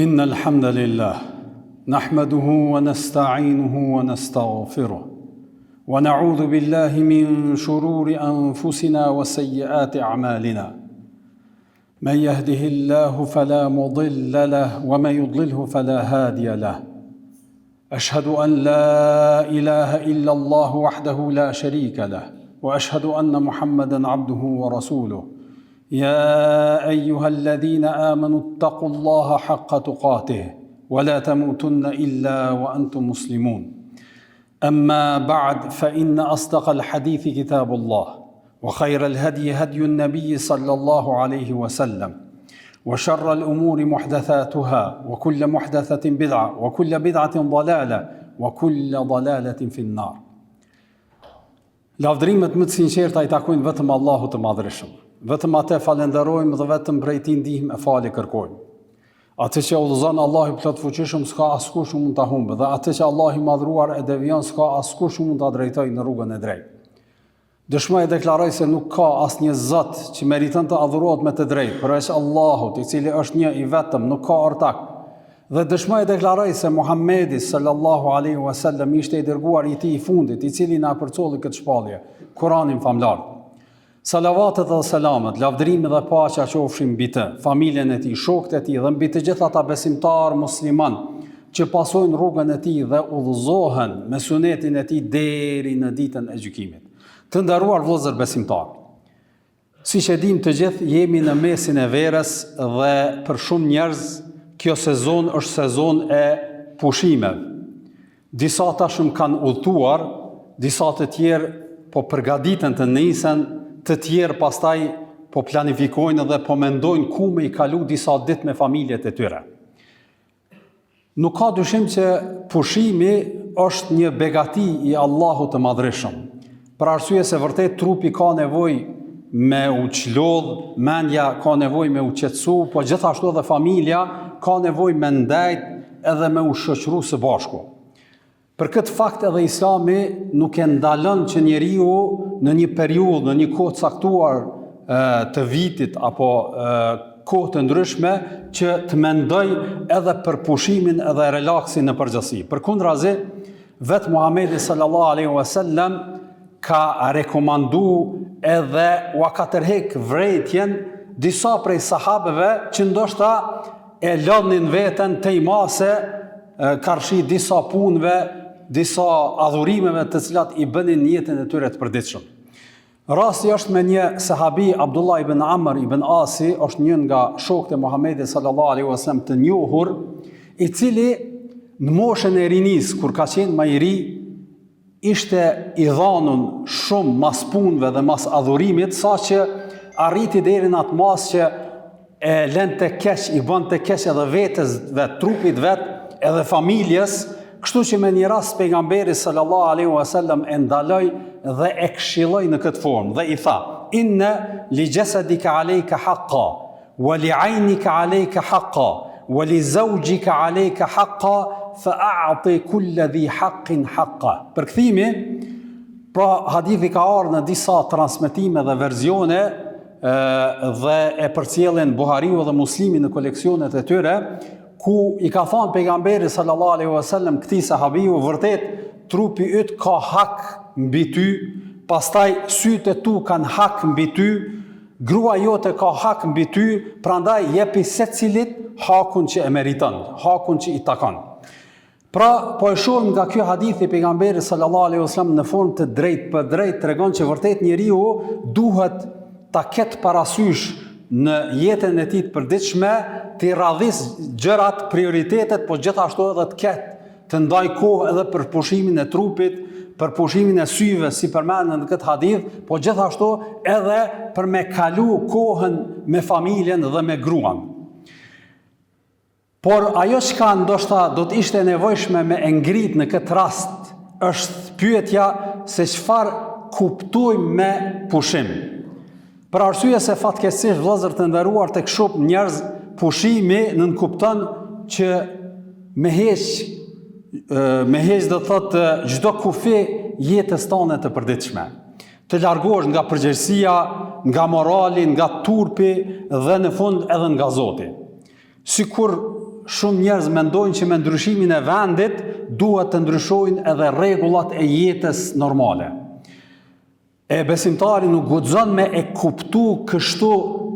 إن الحمد لله نحمده ونستعينه ونستغفره ونعوذ بالله من شرور أنفسنا وسيئات أعمالنا من يهده الله فلا مضل له ومن يضلله فلا هادي له أشهد أن لا إله إلا الله وحده لا شريك له وأشهد أن محمدا عبده ورسوله يا أيها الذين آمنوا اتقوا الله حق تقاته ولا تموتن إلا وأنتم مسلمون أما بعد فإن أصدق الحديث كتاب الله وخير الهدي هدي النبي صلى الله عليه وسلم وشر الأمور محدثاتها وكل محدثة بدعة وكل بدعة ضلالة وكل ضلالة في النار. Lavdrimet më të sinqerta I takojnë vetëm Allahut të Madhërisëm. Vetëm atë falenderojmë dhe vetëm prej Tij ndihmë e falje kërkojmë. Atë që udhëzon Allahu plot fuqishëm s'ka askush që mund ta humbë, dhe atë që Allahu I madhruar e devijon s'ka askush që mund ta drejtojë në rrugën e drejtë. Dëshmoj e deklaroj se nuk ka asnjë Zot që meriton të adhurohet me të drejtë, përveç Allahut, I cili është një I vetëm, nuk ka ortak. Dhe dëshmoj e deklaroj se Muhamedi sallallahu alaihi wasallam ishte I dërguar I Tij I fundit, I cili na përcolli këtë shpallje, Kur'anin famlar. Salavatet dhe selamet, lavdrimi dhe paqja qofshin mbi të, familjen e tij, shokët e tij dhe mbi të gjithë ata besimtar musliman që pasojnë rrugën e tij dhe udhëzohen me sunetin e tij deri në ditën e gjykimit. Të nderuar vëllezër besimtar, siç e dim të gjithë, jemi në mesin e verës dhe për shumë njerëz kjo sezon është sezon e pushimeve. Disa tashëm kanë udhëtuar, disa të tjerë po përgatiten të nisen, të tjerë pastaj po planifikojnë dhe po mendojnë ku me I kalu disa ditë me familjet e tyre. Nuk ka dyshim që pushimi është një begati I Allahut të Madhërisëm. Për arsye se vërtet trupi ka nevojë me u çlodh, mendja ka nevojë me u qetësu, po gjithashtu edhe familja ka nevojë me ndajt edhe me u shoqëru së bashku. Për këtë fakt edhe Islami nuk e ndalon që njeriu në një periudhë, në një kohë caktuar të vitit apo kohë të ndryshme që të mendoj edhe për pushimin edhe relaksin në përgjithësi. Përkundrazi, vetë Muhamedi sallallahu alaihi wasallam ka rekomandu edhe ua ka tërheq vërejtjen disa prej sahabeve që ndoshta e lënin veten tejmase karshi disa punëve, disa adhurimeve të cilat I bënin jetën e tyre të përditshëm. Rasti është me një sahabi, Abdullah ibn Amr ibn Asi, është një nga shokët e Muhamedit sallallahu alaihi wasallam të njohur, I cili në moshën e rinis, kur ka qenë më I ri, ishte I dhanun shumë mas punëve dhe mas adhurimit, sa që arriti deri në atë mas që e lente keq, I bënte keq edhe vetes vet, trupit vet, edhe familjes, kështu që me një rast pejgamberi sallallahu alaihi wasallam e ndaloi dhe e këshilloi në këtë formë dhe I tha: "Inna li jasadika alayka haqqan, wa li 'aynika alayka haqqan, wa li zawjika alayka haqqan, fa'ati kulli dhi haqqin haqqa." Përkthimi, pra hadithi ka ardhur në disa transmetime dhe versione dhe e përcjellën Buhariu dhe Muslimi në koleksionet e tyre, ku I ka thënë pejgamberi sallallahu alaihi wasallam këtij sahabiu: "Vërtet trupi yt ka hak mbi ty, pastaj sytë e tu kanë hak mbi ty, grua jote ka hak mbi ty, prandaj jepi secilit hakun që e meriton, hakun që I takon." Pra, po e shohim nga ky hadith I pejgamberit sallallahu alaihi wasallam në formë të drejtë për drejtë tregon që vërtet njeriu duhet ta ketë parasysh në jetën e tij të përditshme, të radhis gjërat, prioritetet, po gjithashtu edhe të ketë të ndaj kohë edhe për pushimin e trupit, për pushimin e syve, si përmendet në këtë hadith, po gjithashtu edhe për me kalu kohën me familjen dhe me gruan. Por ajo çka ndoshta do të ishte nevojshme me e ngrit në këtë rast është pyetja se çfarë kuptojmë me pushim. Për arsye se fatkeqësisht vëllezër të nderuar tek shumë njerëz pushimi nënkupton që me heq do thotë çdo kufi jetës tone të përditshme. Të largohesh nga përgjegjësia, nga morali, nga turpi dhe në fund edhe nga Zoti. Sikur shumë njerëz mendojnë që me ndryshimin e vendit duhet të ndryshojnë edhe rregullat e jetës normale. E besimtari nuk guxon me e kuptu kështu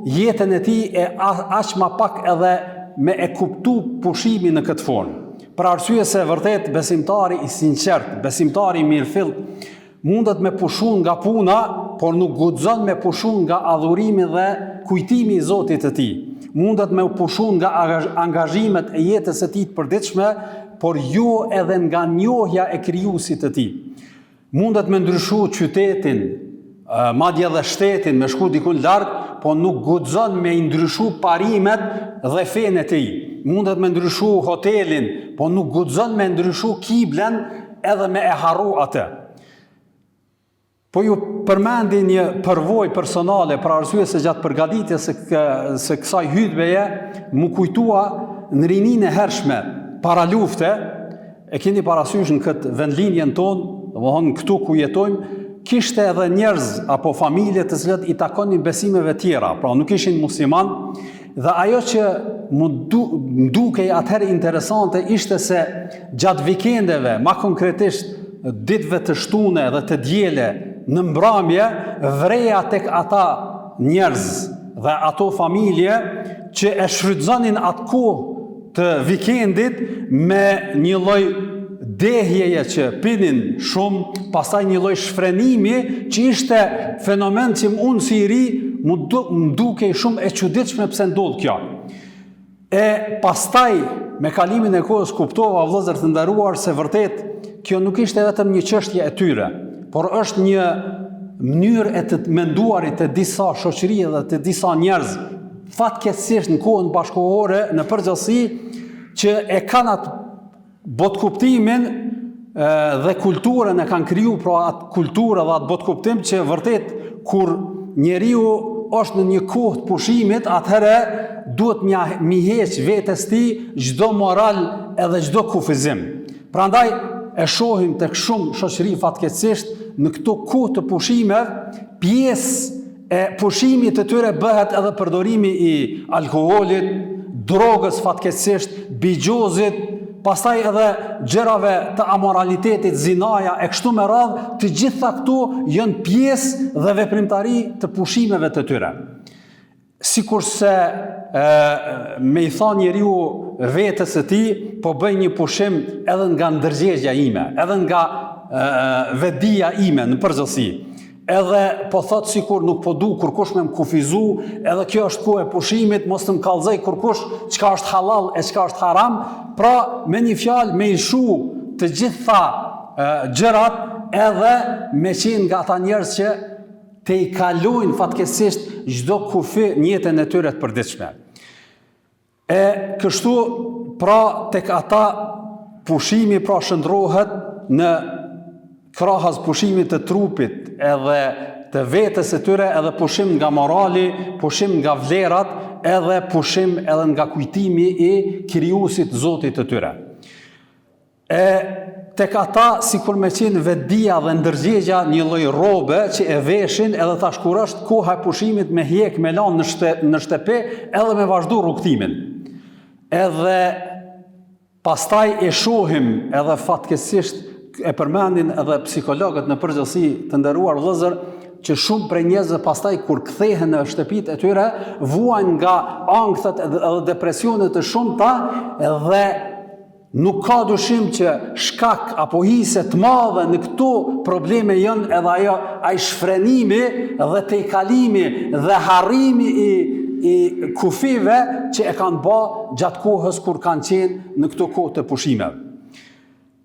jetën e tij e aq më pak edhe me e kuptu pushimin në këtë formë. Për arsye se vërtet besimtari i sinqert, besimtari i mirëfill mundet me pushu nga puna, por nuk guxon me pushu nga adhurimi dhe kujtimi i Zotit të tij. Mundet me pushu nga angazhimet e jetës së tij të përditshme, por jo edhe nga njohja e krijuesit të tij. Mundet me ndryshu qytetin, madje edhe shtetin, me shku dikun larg, po nuk guxon me i ndryshu parimet dhe fenë e tij. Mundet me ndryshu hotelin, po nuk guxon me ndryshu kiblen edhe me e harru atë. Po ju përmendi një përvojë personale për arsye se gjatë përgatitjes së kësaj hutbeje mu kujtua në rinin e hershme para lufte, e keni parasysh në këtë vendlinjen tonë, domethënë këtu ku jetojmë, kishte edhe njerëz apo familje të cilët i takonin besimeve tjera, pra nuk ishin musliman, dhe ajo që më dukej atëherë interesante ishte se gjatë vikendeve, ma konkretisht ditëve të shtune dhe të diele, në mbrëmje, vreja tek ata njerëz dhe ato familje që e shfrytëzonin atë kohë të vikendit me një lloj dehjeje që pinin shumë, pastaj një lloj shfrenimi që ishte fenomen që unë si i ri më dukej shumë e çuditshme pse ndodh kjo. E pastaj me kalimin e kohës kuptova, vëllezër të nderuar, se vërtet kjo nuk ishte vetëm një çështje e tyre, por është një mënyrë e të menduarit të disa shoqëri dhe të disa njerëz, fatkeqësisht në kohën bashkëkohore në përgjithësi, që e kanë atë botkuptimin dhe kulturën e kanë kriju, pra atë kulturë dhe atë botkuptim që vërtet kur njeriu është në një kohë të pushimit, atëherë duhet mi heq vetes tij çdo moral edhe çdo kufizim. Prandaj e shohim tek shumë shoqëri fatkeqësisht në këto kohë të pushimeve, pjesë e pushimit të tyre bëhet edhe përdorimi i alkoolit, drogës fatkeqësisht, bigjozit, pastaj edhe gjërave të amoralitetit, zinaja e kështu me radhë, të gjitha këto janë pjesë dhe veprimtari të pushimeve të tyre. Sikurse me i tha njeriu vetës së tij, po bëj një pushim edhe nga ndërgjegjja ime, edhe nga vedia ime në përgjithësi. Edhe po thot sikur nuk po du kurkush me më kufizu, edhe kjo është kohë e pushimit, mos të më kallëzoj kurkush çka është halal e çka është haram, pra me një fjalë me lshu të gjitha gjërat edhe me qenë nga ata njerëz që te i kalojnë fatkeqësisht çdo kufi në jetën e tyre të përditshme. E kështu pra tek ata pushimi pra shndrohet në krahas pushimit të trupit edhe të vetës së tyre, edhe pushim nga morali, pushim nga vlerat, edhe pushim edhe nga kujtimi i krijuesit Zotit të tyre. E tek ata sikur me qenë vedia dhe ndërgjegja një lloj robe që e veshin, edhe tash kur është koha e pushimit me hjek me lanë në shtëpi edhe me vazhdu rrugtimin. Edhe pastaj e shohim edhe fatkeqësisht e përmendin edhe psikologët në përgjithësi të nderuar vëllezër, që shumë prej njerëzve pastaj kur kthehen në shtëpitë e tyre vuajnë nga ankthët edhe depresionet të shumta, dhe nuk ka dyshim që shkak apo hise të madhe në këto probleme janë edhe ai shfrenimi dhe tejkalimi dhe harrimi i kufive që e kanë bë gjatë kohës kur kanë qenë në këto kohë të pushimeve.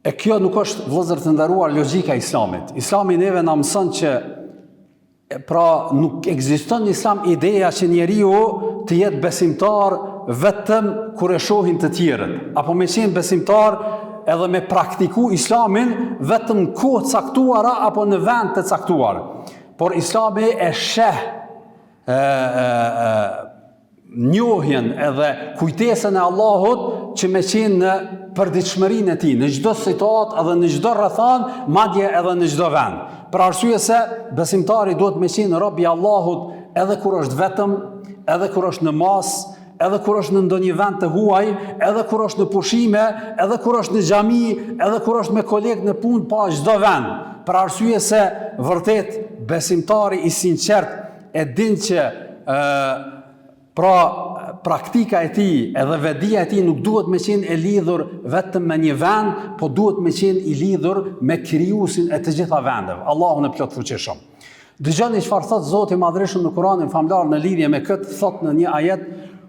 E kjo nuk është, vëllezër të nderuar, logjika e Islamit. Islami neve na mëson që pra nuk ekziston në Islam ideja që njeriu të jetë besimtar vetëm kur e shohin të tjerët, apo me qenë besimtar edhe me praktiku Islamin vetëm në kohë të caktuara apo në vend të caktuar. Por Islami e sheh njohjen edhe kujtesën e Allahut që me qenë në përditshmërinë e tij, në çdo situatë edhe në çdo rrethan, madje edhe në çdo vend. Për arsye se besimtari duhet me qenë rob i Allahut edhe kur është vetëm, edhe kur është në mas, edhe kur është në ndonjë vend të huaj, edhe kur është në pushime, edhe kur është në xhami, edhe kur është me kolegë në punë, pa çdo vend. Për arsye se vërtet besimtari i sinqert e din që pra praktika e tij edhe vedia e tij nuk duhet me qenë e lidhur vetëm me një vend, po duhet me qenë i lidhur me krijuesin e të gjitha vendeve, Allahun e plot fuqishëm. Dëgjoni çfarë thot Zoti i Madhreshëm në Kur'anin famlar në lidhje me këtë, thot në një ajet: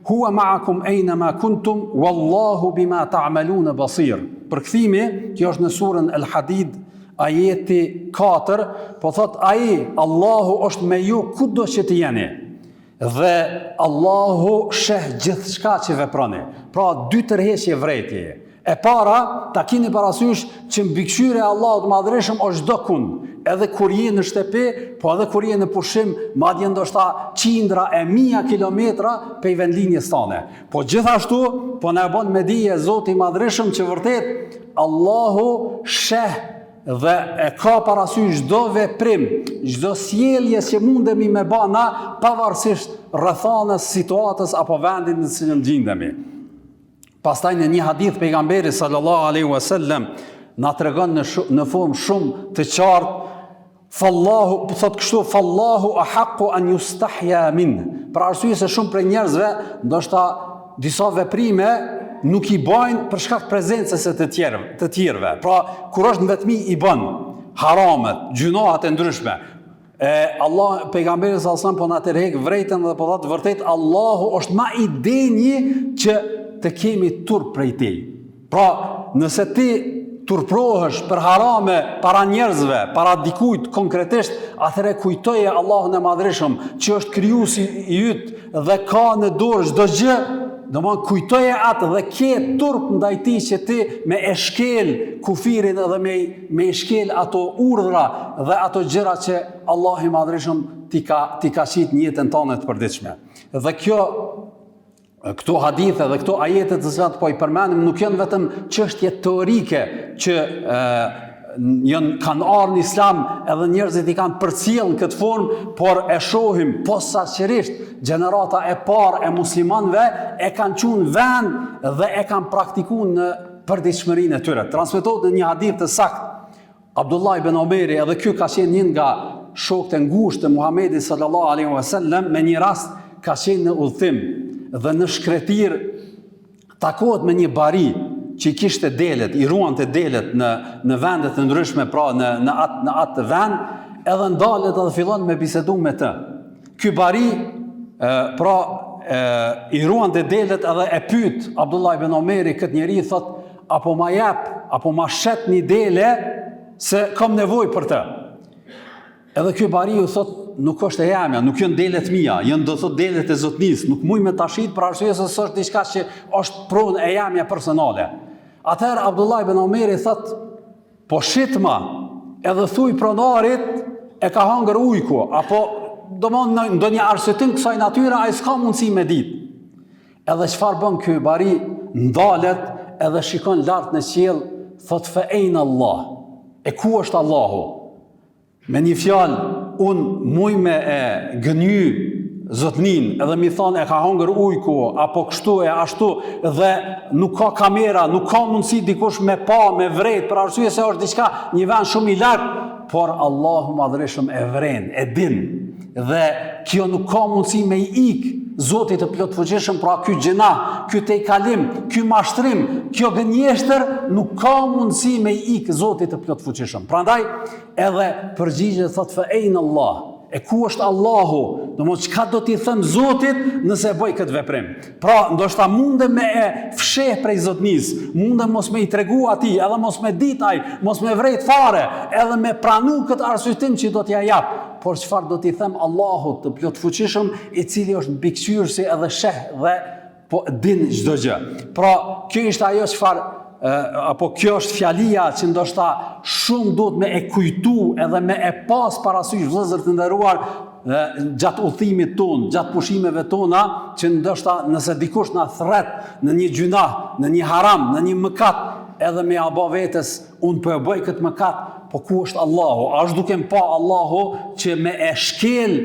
Huwa ma'akum aynama kuntum wallahu bima ta'maluna basir. Përkthimi, kjo është në surën El Hadid, ajeti 4, po thot ai, Allahu është me ju kudo që të jeni. Dhe Allahu sheh gjithçka që veproni. Pra dy tërheqje vërejtje. E para, ta keni parasysh që mbikëqyrja e Allahut të Madhreshëm është çdo kund, edhe kur je në shtëpi, po edhe kur je në pushim, madje ndoshta qindra e mija kilometra prej vendlinjes tane. Po gjithashtu, po na bën me dije Zoti i Madhreshëm që vërtet Allahu sheh dhe e ka parasysh çdo veprim, çdo sjellje që mundemi me bëna, pavarësisht rrethanës, situatës apo vendit në cilën gjendemi. Pastaj në një hadith pejgamberi sallallahu alaihi wasallam na tregon në formë shumë të qartë, fallahu, thot kështu, fallahu ahaqqu an yustahya min. Për arsye se shumë prej njerëzve ndoshta disa veprime nuk i bajnë për shkak prezencës së të tjerëve. Pra kur është në vetmi i bën haramet, gjunohat e ndryshme. Allah pejgamberi sallallahu alaihi wasallam po na tërheq vërejtën dhe po thotë vërtet Allahu është më i denjë që të kemi turp prej tij. Pra, nëse ti turprohesh për harame para njerëzve, para dikujt konkretisht, atëherë kujtoje Allahun e Madhreshëm që është krijuesi i yt dhe ka në dorë çdo gjë, domthonjë kujtoje atë dhe ke turp ndaj tij që ti me e shkel kufirin edhe me e shkel ato urdhra dhe ato gjëra që Allahu i Madhreshëm ti ka qit në jetën tënde të përditshme. Dhe këto hadithe dhe këto ajete të cilat po i përmendim nuk janë vetëm çështje teorike që kanë ardhur në Islam edhe njerëzit i kanë përcjellë në këtë formë, por e shohim posaçërisht gjenerata e parë e muslimanëve e kanë qenë vend dhe e kanë praktikuar në përditshmërinë e tyre. Transmetohet në një hadith të saktë, Abdullah ibn Omeri, edhe ky ka qenë një nga shokët e ngushtë të Muhamedit sallallahu alaihi wasallam, me një rast ka qenë në udhtim dhe në shkretir takohet me një bari që i kishte delet, i ruante delet në vendet të ndryshme, pra në atë vend, edhe ndalet edhe fillon me bisedu me të. Ky bari, i ruante delet edhe e pyet Abdullah ibn Omeri këtë njeri, thot, apo ma jep, apo ma shet një dele, se kam nevojë për të. Edhe ky bari ju thot, nuk është e jamja, nuk janë delet mia, janë do thot delet e zotnis, nuk muj me tashit për arsye se është diçka që është pronë e jamja personale. Atëherë Abdullah ibn Omeri thot, po shitma, edhe thuj pronarit e ka hangër ujku, apo domon në ndonjë arsyetim kësaj natyre ai s'ka mundësi me ditë. Edhe çfarë bën ky bari, ndalet edhe shikon lart në qiell, thot fa aina Allah. E ku është Allahu? Me një fjalë, unë muj me e gëny zotnin, edhe mi thonë e ka hongër ujku, apo kështu e ashtu, dhe nuk ka kamera, nuk ka mundësi dikush me pa, me vrejt, për arsye se është diçka një vend shumë i lartë, por Allahu Madhreshëm e vren, e din, dhe kjo nuk ka mundësi me i ikë Zotit të plot fuqishëm, pra ky gjinah, ky tejkalim, ky mashtrim, kjo gënjeshtër nuk ka mundësi me i ikë Zotit të plot fuqishëm. Prandaj edhe përgjigjet thot fa aina Allah. E ku është Allahu? Domethënë çka do t'i them Zotit nëse bëj këtë veprim? Pra, ndoshta mundem me e fsheh prej zotnis, mundem mos me i tregu atij, edhe mos me dit ai, mos me vrejt fare, edhe me pranu këtë arsyetim që do t'ja jap. Por çfarë do t'i them Allahut të plot fuqishëm, i cili është mbikëqyrësi edhe sheh dhe po din çdo gjë. Pra, kjo ishte ajo çfarë apo kjo është fjalia që ndoshta shumë duhet me e kujtu edhe me e pas parasysh vëllezër të nderuar gjatë udhimit ton, gjatë pushimeve tona, që ndoshta nëse dikush na thret në një gjunah, në një haram, në një mëkat, edhe me aba vetes, unë po e bëj këtë mëkat, po ku është Allahu? A është duke pa Allahu që me e shkel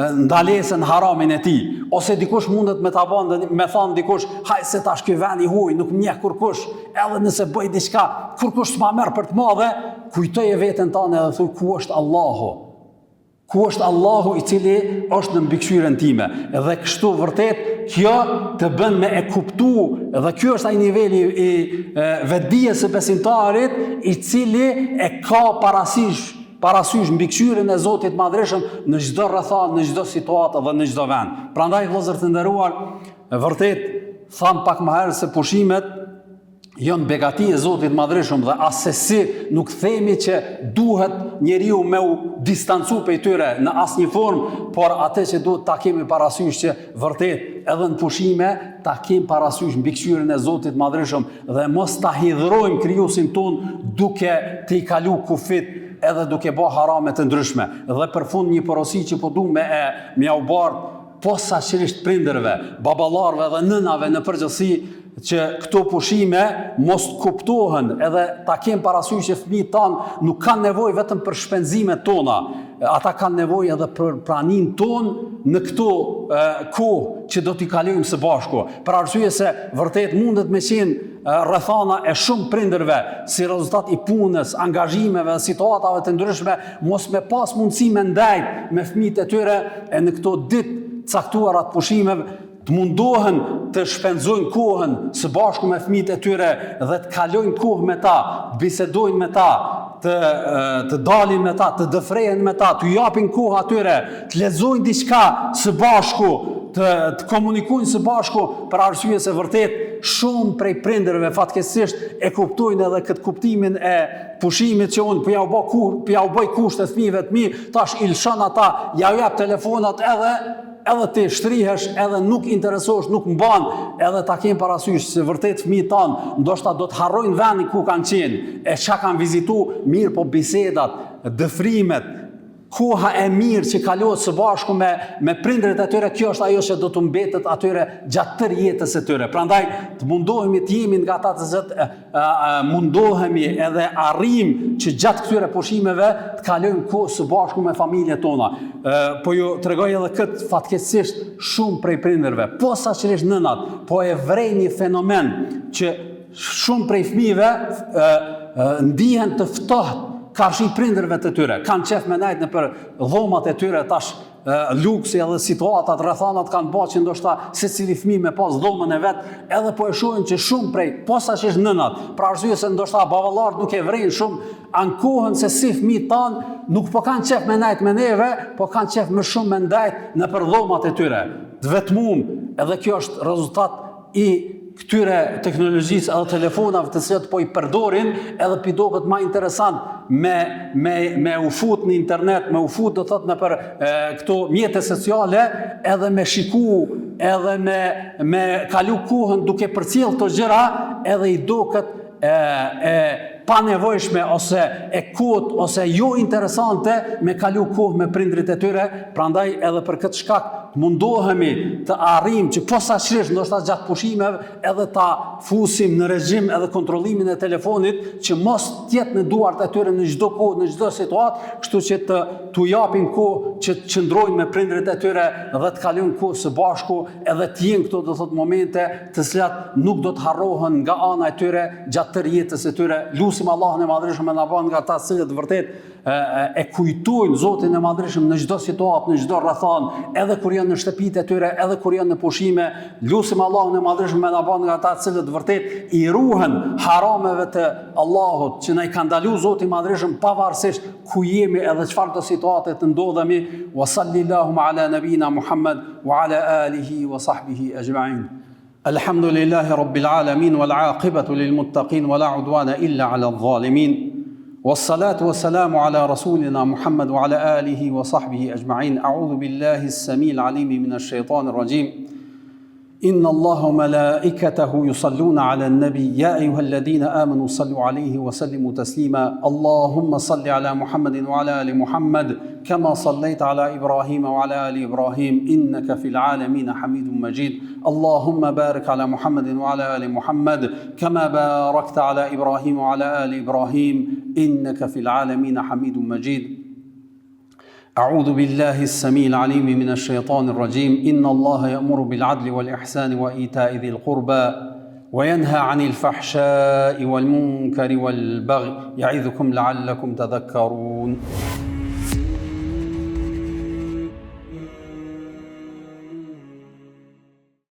ndalesën haramin e tij, ose dikush mundet me ta bënë me thon dikush, haj se tash ky vend i huaj, nuk mjeh kurkush, edhe nëse bëj diçka, kurkush s'ma merr për të madhe, kujtoje veten tënde edhe thuaj ku është Allahu. Ku është Allahu i cili është në mbikëqyrjen time. Edhe kështu vërtet kjo të bën me e kuptu, dhe kjo është ai niveli i vetdijes së besimtarit i cili e ka parasysh mbikëqyrjen e Zotit Madhreshëm në çdo rrethon, në çdo situatë dhe në çdo vend. Prandaj vëllezër të nderuar, vërtet tham pak më herë se pushimet janë begati e Zotit Madhreshëm dhe asesi nuk themi që duhet njeriu me u distancu prej tyre në asnjë formë, por atë që duhet ta kemi parasysh që vërtet edhe në pushime ta kemi parasysh mbikëqyrjen e Zotit Madhreshëm dhe mos ta hidhrojmë krijuesin ton duke të i kalu kufit edhe duke bë harame të ndryshme. Dhe për fund një porosi që po du me u bardh posaçërisht prindërve, baballarëve dhe nënave në përgjithësi, që këto pushime mos kuptohen edhe ta kem parasysh që fëmijët tanë nuk kanë nevojë vetëm për shpenzimet tona, ata kanë nevojë edhe për praninë tonë në këto kohë që do t'i kalojmë së bashku. Për arsye se vërtet mundet me qenë rrethana e shumë prindërve si rezultat i punës, angazhimeve dhe situatave të ndryshme, mos me pas mundësi me ndajt me fëmijët e tyre e në këto ditë caktuara të pushimeve të mundohen të shpenzojnë kohën së bashku me fëmijët e tyre dhe të kalojnë kohë me ta, të bisedojnë me ta, të dalin me ta, të dëfrehen me ta, të japin kohë atyre, të lexojnë diçka së bashku, të komunikojnë së bashku, për arsye se vërtet shumë prej prindërve fatkeqësisht e kuptojnë edhe këtë kuptimin e pushimit që unë po ja u bëj kushtet fëmijëve të mi, tash i lëshon ata, ja u jap telefonat edhe ti shtrihesh, edhe nuk interesohesh, nuk mban, edhe ta kem parasysh se vërtet fëmijët tanë ndoshta do të harrojnë vendin ku kanë qenë, e çka kanë vizitu, mirë po bisedat, dëfrimet, koha e mirë që kalohet së bashku me prindërit e tyre, kjo është ajo që do të mbetet atyre gjatë tërë jetës së tyre. Prandaj të mundohemi të jemi nga ata të mundohemi edhe arrim që gjatë këtyre pushimeve të kalojmë kohë së bashku me familjet tona. Po ju tregoj edhe këtë fatkeqësisht shumë prej prindërve, posaçërisht nënat, po e vrej një fenomen që shumë prej fëmijëve ndihen të ftohtë karshi prindërve të tyre, kanë qef me nejtë në për dhomat e tyre, tash luksi edhe situatat, rrethanat kanë bërë që ndoshta secili fëmijë me pas dhomën e vet, edhe po e shohin që shumë prej posaçërisht nënat, pra arsye se ndoshta baballarët nuk e vrejnë shumë, ankohen se si fëmijët tanë nuk po kanë qef me nejtë me neve, po kanë qef më shumë me ndajt në për dhomat e tyre, të vetmuar, edhe kjo është rezultat i këtyre teknologjisë edhe telefonave të cilat po i përdorin, edhe pi doket më interesant me u fut në internet, me u fut do thot në për këto mjete sociale, edhe me shiku, edhe me kalu kohën duke përcjell këto gjëra, edhe i doket pa nevojshme ose e kot ose jo interesante me kalu kohë me prindrit e tyre, prandaj edhe për këtë shkak mundohemi të arrijmë që posaçërisht ndoshta gjatë pushimeve edhe ta fusim në regjim edhe kontrollimin e telefonit që mos tjetë në duart e tyre në çdo kohë, në çdo situatë, kështu që t'u japin kohë që të qëndrojnë me prindrit e tyre dhe të kalojnë kohë së bashku, edhe të jenë këto do thot momente të cilat nuk do të harrohen nga ana e tyre gjatë tërë jetës së tyre. Lutim Allahun e Madhreshëm me na bën nga ata cilët vërtet e kujtojnë Zotin e Madhreshëm në çdo situatë, në çdo rrethon, edhe kur janë në shtëpitë e tyre, edhe kur janë në pushime. Lutim Allahun e Madhreshëm me na bën nga ata cilët vërtet i ruhen harameve të Allahut që na i ka ndaluar Zoti i Madhreshëm pavarësisht ku jemi edhe çfarë do situate të ndodhemi. Wa sallallahu ala nabina Muhammad wa ala alihi wa sahbihi ajma'in. Alhamdulillahi rabbil alamin wal aqibatu lil muttaqin wala udwana illa ala adh-dhalimin. والصلاة والسلام على رسولنا محمد وعلى آله وصحبه أجمعين. أعوذ بالله السميع العليم من الشيطان الرجيم. إن الله وملائكته يصلون على النبي يا أيها الذين آمنوا صلوا عليه وسلموا تسليما. اللهم صل على محمد وعلى آل محمد كما صليت على إبراهيم وعلى آل إبراهيم إنك في العالمين حميد مجيد. اللهم بارك على محمد وعلى آل محمد كما باركت على إبراهيم وعلى آل إبراهيم إنك في العالمين حميد مجيد. أعوذ بالله السميع العليم من الشيطان الرجيم. إن الله يأمر بالعدل والإحسان وإيتاء ذي القربى وينهى عن الفحشاء والمنكر والبغي يعظكم لعلكم تذكرون.